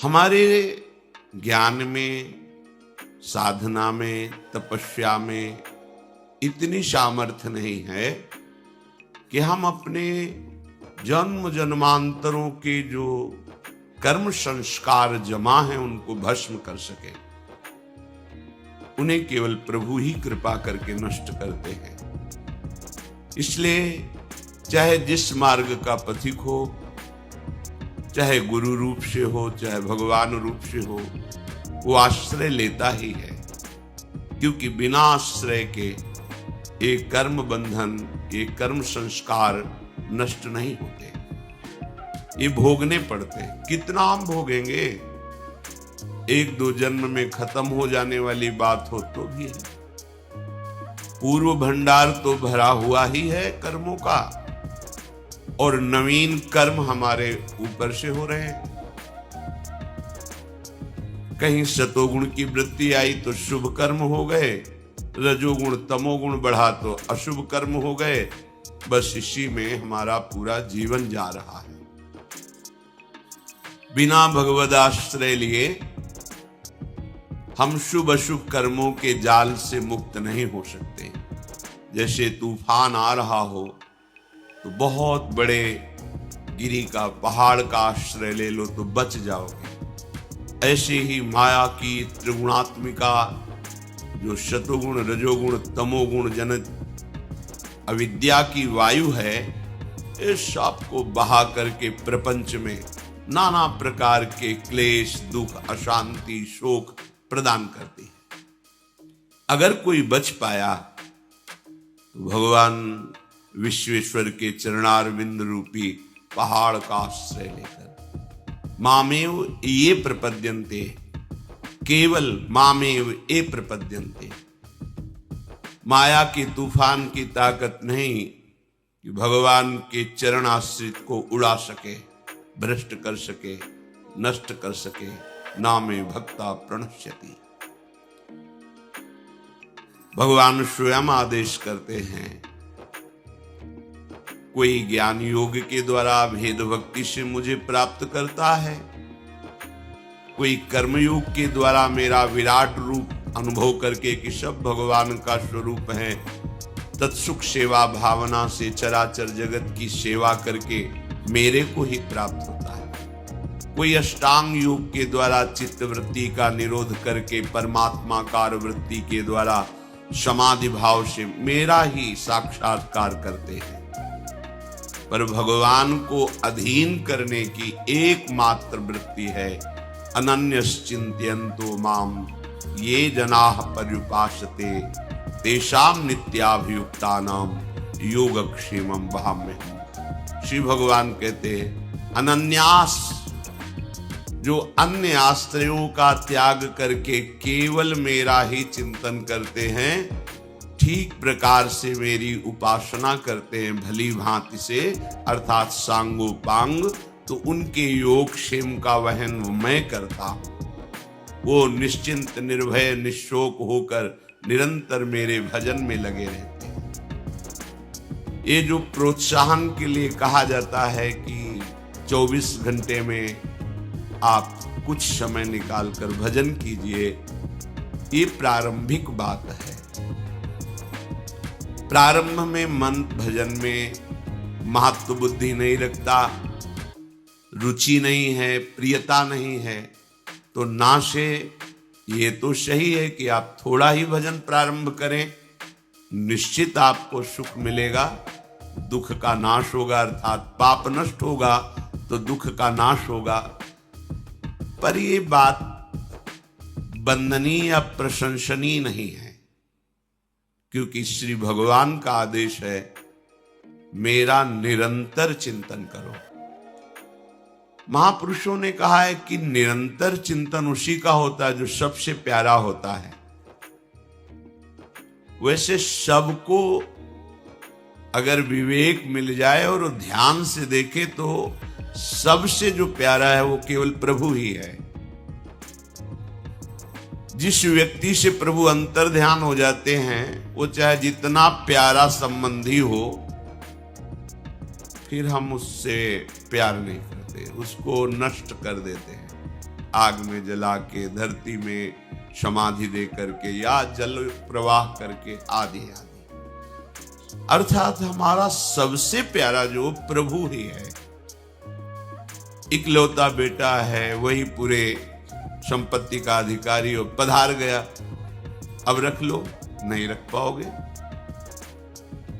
हमारे ज्ञान में, साधना में, तपस्या में इतनी सामर्थ्य नहीं है कि हम अपने जन्म जन्मांतरों के जो कर्म संस्कार जमा हैं उनको भस्म कर सके। उन्हें केवल प्रभु ही कृपा करके नष्ट करते हैं। इसलिए चाहे जिस मार्ग का पथिक हो, चाहे गुरु रूप से हो, चाहे भगवान रूप से हो, वो आश्रय लेता ही है, क्योंकि बिना आश्रय के ये कर्म बंधन, ये कर्म संस्कार नष्ट नहीं होते, ये भोगने पड़ते। कितना हम भोगेंगे? एक दो जन्म में खत्म हो जाने वाली बात हो तो भी पूर्व भंडार तो भरा हुआ ही है कर्मों का, और नवीन कर्म हमारे ऊपर से हो रहे हैं। कहीं सतोगुण की वृत्ति आई तो शुभ कर्म हो गए, रजोगुण तमोगुण बढ़ा तो अशुभ कर्म हो गए। बस इसी में हमारा पूरा जीवन जा रहा है। बिना भगवद आश्रय लिए हम शुभ अशुभ कर्मों के जाल से मुक्त नहीं हो सकते। जैसे तूफान आ रहा हो तो बहुत बड़े गिरी का, पहाड़ का आश्रय ले लो तो बच जाओगे। ऐसे ही माया की त्रिगुणात्मिका जो शतुगुण, रजोगुण, तमोगुण जनित अविद्या की वायु है, इस सब को बहा करके प्रपंच में नाना प्रकार के क्लेश, दुख, अशांति, शोक प्रदान करती है। अगर कोई बच पाया तो भगवान विश्वेश्वर के चरणारविंद रूपी पहाड़ का आश्रय लेकर मामेव ये प्रपद्यन्ते, केवल मामेव ये प्रपद्यन्ते। माया के तूफान की ताकत नहीं कि भगवान के चरण आश्रित को उड़ा सके, भ्रष्ट कर सके, नष्ट कर सके। नामे भक्ता प्रणश्यति। भगवान स्वयं आदेश करते हैं। कोई ज्ञान योग के द्वारा भेद भक्ति से मुझे प्राप्त करता है, कोई कर्मयोग के द्वारा मेरा विराट रूप अनुभव करके कि सब भगवान का स्वरूप है, तत्सुख सेवा भावना से चराचर जगत की सेवा करके मेरे को ही प्राप्त होता है। कोई अष्टांग योग के द्वारा चित्तवृत्ति का निरोध करके परमात्माकार वृत्ति के द्वारा समाधि भाव से मेरा ही साक्षात्कार करते हैं। पर भगवान को अधीन करने की एकमात्र वृत्ति है अनन्यश्चिन्तयन्तो माम ये जनाः पर्युपासते तेषां नित्याभियुक्तानां योगक्षेमं वहाम्यहम्। श्री भगवान कहते हैं अनन्यास, जो अन्य आश्रयों का त्याग करके केवल मेरा ही चिंतन करते हैं, ठीक प्रकार से मेरी उपासना करते हैं भली भांति से, अर्थात सांगोपांग, तो उनके योग क्षेम का वहन मैं करता हूं। वो निश्चिंत, निर्भय, निशोक होकर निरंतर मेरे भजन में लगे रहते हैं। ये जो प्रोत्साहन के लिए कहा जाता है कि 24 घंटे में आप कुछ समय निकालकर भजन कीजिए, ये प्रारंभिक बात है। प्रारंभ में मन भजन में महत्व बुद्धि नहीं रखता, रुचि नहीं है, प्रियता नहीं है, तो नाशे। ये तो सही है कि आप थोड़ा ही भजन प्रारंभ करें, निश्चित आपको सुख मिलेगा, दुख का नाश होगा, अर्थात पाप नष्ट होगा तो दुख का नाश होगा। पर ये बात बंदनीय या प्रशंसनीय नहीं है, क्योंकि श्री भगवान का आदेश है मेरा निरंतर चिंतन करो। महापुरुषों ने कहा है कि निरंतर चिंतन उसी का होता है जो सबसे प्यारा होता है। वैसे सबको अगर विवेक मिल जाए और ध्यान से देखे तो सबसे जो प्यारा है वो केवल प्रभु ही है। जिस व्यक्ति से प्रभु अंतर ध्यान हो जाते हैं, वो चाहे जितना प्यारा संबंधी हो, फिर हम उससे प्यार नहीं करते, उसको नष्ट कर देते हैं। आग में जला के, धरती में समाधि दे करके, या जल प्रवाह करके, आदि आदि। अर्थात हमारा सबसे प्यारा जो प्रभु ही है, इकलौता बेटा है, वही पूरे संपत्ति का अधिकारी हो, पधार गया, अब रख लो, नहीं रख पाओगे।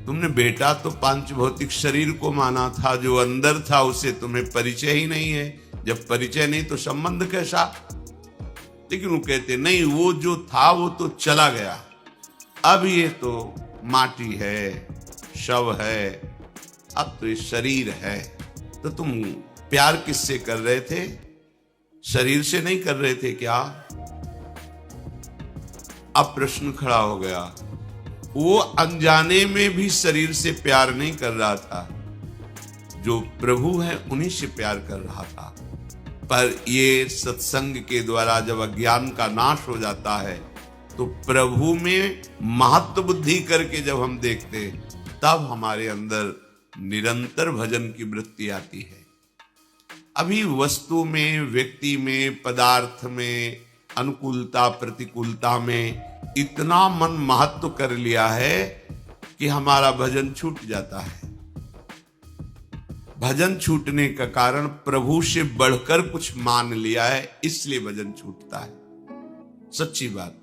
तुमने बेटा तो पांच भौतिक शरीर को माना था, जो अंदर था उसे तुम्हें परिचय ही नहीं है। जब परिचय नहीं तो संबंध कैसा? लेकिन वो कहते नहीं, वो जो था वो तो चला गया, अब ये तो माटी है, शव है, अब तो ये शरीर है। तो तुम प्यार किससे कर रहे थे? शरीर से नहीं कर रहे थे क्या? अब प्रश्न खड़ा हो गया। वो अनजाने में भी शरीर से प्यार नहीं कर रहा था, जो प्रभु है उन्हीं से प्यार कर रहा था। पर ये सत्संग के द्वारा जब अज्ञान का नाश हो जाता है, तो प्रभु में महत्व बुद्धि करके जब हम देखते, तब हमारे अंदर निरंतर भजन की वृत्ति आती है। अभी वस्तु में, व्यक्ति में, पदार्थ में, अनुकूलता प्रतिकूलता में इतना मन महत्व कर लिया है कि हमारा भजन छूट जाता है। भजन छूटने का कारण प्रभु से बढ़कर कुछ मान लिया है, इसलिए भजन छूटता है। सच्ची बात,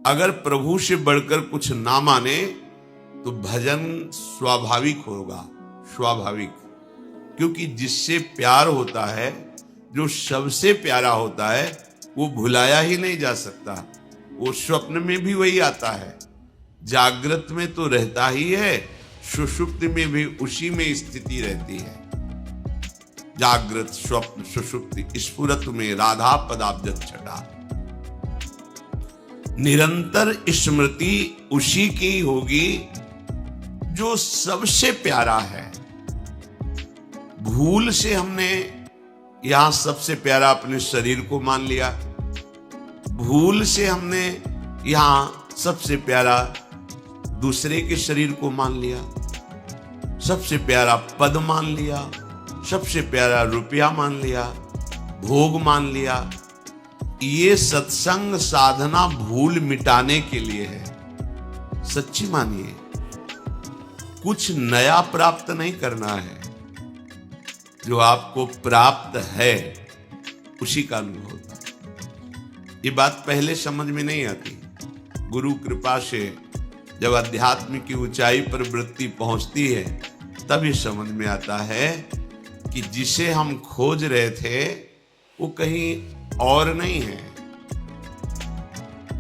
अगर प्रभु से बढ़कर कुछ ना माने तो भजन स्वाभाविक होगा, स्वाभाविक। क्योंकि जिससे प्यार होता है, जो सबसे प्यारा होता है, वो भुलाया ही नहीं जा सकता। वो स्वप्न में भी वही आता है, जागृत में तो रहता ही है, सुषुप्ति में भी उसी में स्थिति रहती है। जागृत स्वप्न सुषुप्ति स्फुरत में राधा पदाब्ज छटा। निरंतर स्मृति उसी की होगी जो सबसे प्यारा है। भूल से हमने यहां सबसे प्यारा अपने शरीर को मान लिया, भूल से हमने यहां सबसे प्यारा दूसरे के शरीर को मान लिया, सबसे प्यारा पद मान लिया, सबसे प्यारा रुपया मान लिया, भोग मान लिया। ये सत्संग साधना भूल मिटाने के लिए है। सच्ची मानिए, कुछ नया प्राप्त नहीं करना है, जो आपको प्राप्त है उसी का अनुभव होता है। ये बात पहले समझ में नहीं आती, गुरु कृपा से जब अध्यात्म की ऊंचाई पर वृत्ति पहुंचती है, तब ये समझ में आता है कि जिसे हम खोज रहे थे वो कहीं और नहीं है,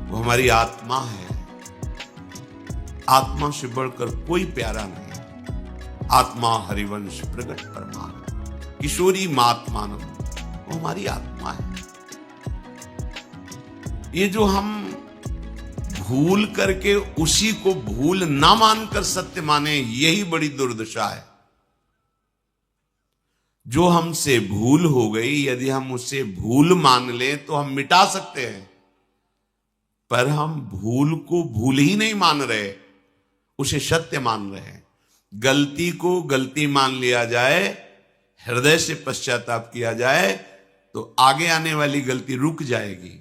वो हमारी आत्मा है। आत्मा से बढ़कर कोई प्यारा नहीं। आत्मा हरिवंश प्रगट परमानंद, किशोरी मात्मानंद, वो हमारी आत्मा है। ये जो हम भूल करके उसी को भूल ना मानकर सत्य माने, यही बड़ी दुर्दशा है। जो हमसे भूल हो गई, यदि हम उसे भूल मान लें तो हम मिटा सकते हैं, पर हम भूल को भूल ही नहीं मान रहे, उसे सत्य मान रहे हैं। गलती को गलती मान लिया जाए, हृदय से पश्चाताप किया जाए, तो आगे आने वाली गलती रुक जाएगी।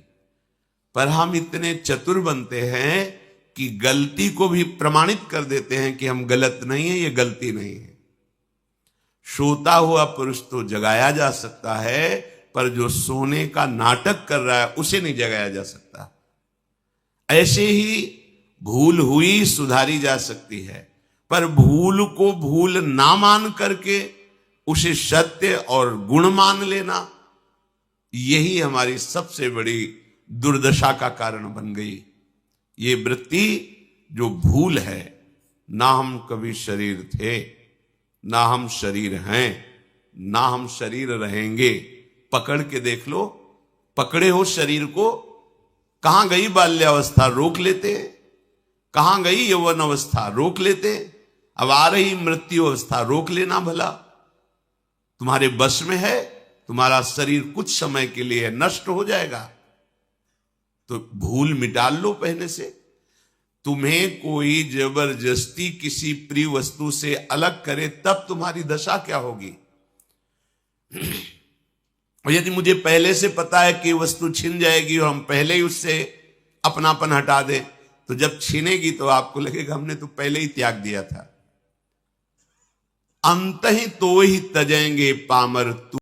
पर हम इतने चतुर बनते हैं कि गलती को भी प्रमाणित कर देते हैं कि हम गलत नहीं है, ये गलती नहीं है। सोता हुआ पुरुष तो जगाया जा सकता है, पर जो सोने का नाटक कर रहा है उसे नहीं जगाया जा सकता। ऐसे ही भूल हुई सुधारी जा सकती है, पर भूल को भूल ना मान करके उसे सत्य और गुण मान लेना, यही हमारी सबसे बड़ी दुर्दशा का कारण बन गई। ये वृत्ति जो भूल है, ना हम कभी शरीर थे, ना हम शरीर हैं, ना हम शरीर रहेंगे। पकड़ के देख लो, पकड़े हो शरीर को, कहां गई बाल्यावस्था रोक लेते, कहां गई यौवन अवस्था रोक लेते, अब आ रही मृत्यु अवस्था रोक लेना भला। तुम्हारे बस में है, तुम्हारा शरीर कुछ समय के लिए नष्ट हो जाएगा, तो भूल मिटा लो पहले से। तुम्हें कोई जबरदस्ती किसी प्रिय वस्तु से अलग करे, तब तुम्हारी दशा क्या होगी। और यदि मुझे पहले से पता है कि वस्तु छिन जाएगी और हम पहले ही उससे अपनापन हटा दें, तो जब छीनेगी तो आपको लगेगा हमने तो पहले ही त्याग दिया था। अंत ही तो ही तजेंगे पामर तू